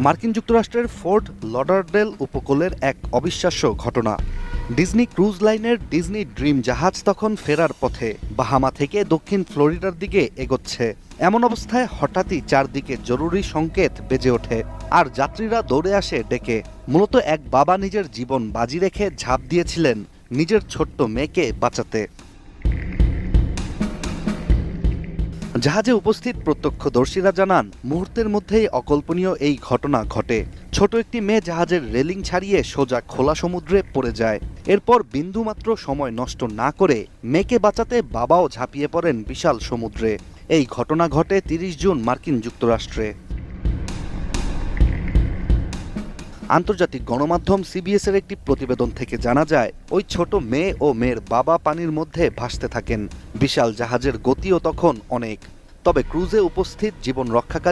মার্কিন যুক্তরাষ্ট্রের fort Lauderdale উপকূলের এক অবিশ্বাস্য ঘটনা। ডিজনি ক্রুজ লাইনের ডিজনি ড্রিম জাহাজ তখন ফেরার পথে বাহামা থেকে দক্ষিণ ফ্লোরিডার দিকে এগোচ্ছে। এমন অবস্থায় হঠাৎই চারদিকে জরুরি সংকেত বেজে ওঠে, আর যাত্রীরা দৌড়ে আসে ডেকে। মূলত এক বাবা নিজের জীবন বাজি রেখে ঝাঁপ দিয়েছিলেন নিজের ছোট্ট মেয়েকে বাঁচাতে। জাহাজে উপস্থিত প্রত্যক্ষদর্শীরা জানান, মুহূর্তের মধ্যেই অকল্পনীয় এই ঘটনা ঘটে। ছোট একটি মেয়ে জাহাজের রেলিং ছাড়িয়ে সোজা খোলা সমুদ্রে পড়ে যায়। এরপর বিন্দুমাত্র সময় নষ্ট না করে মেয়েকে বাঁচাতে বাবাও ঝাঁপিয়ে পড়েন বিশাল সমুদ্রে। এই ঘটনা ঘটে ৩০ জুন মার্কিন যুক্তরাষ্ট্রে। আন্তর্জাতিক গণমাধ্যম সিবিএস এর একটি প্রতিবেদন থেকে জানা যায়, ওই ছোট মেয়ে ও মেয়ের বাবা পানির মধ্যে ভাসতে থাকেন। বিশাল জাহাজের গতিও তখন অনেক। তবে ক্রুজে উপস্থিত জীবন রক্ষাকারী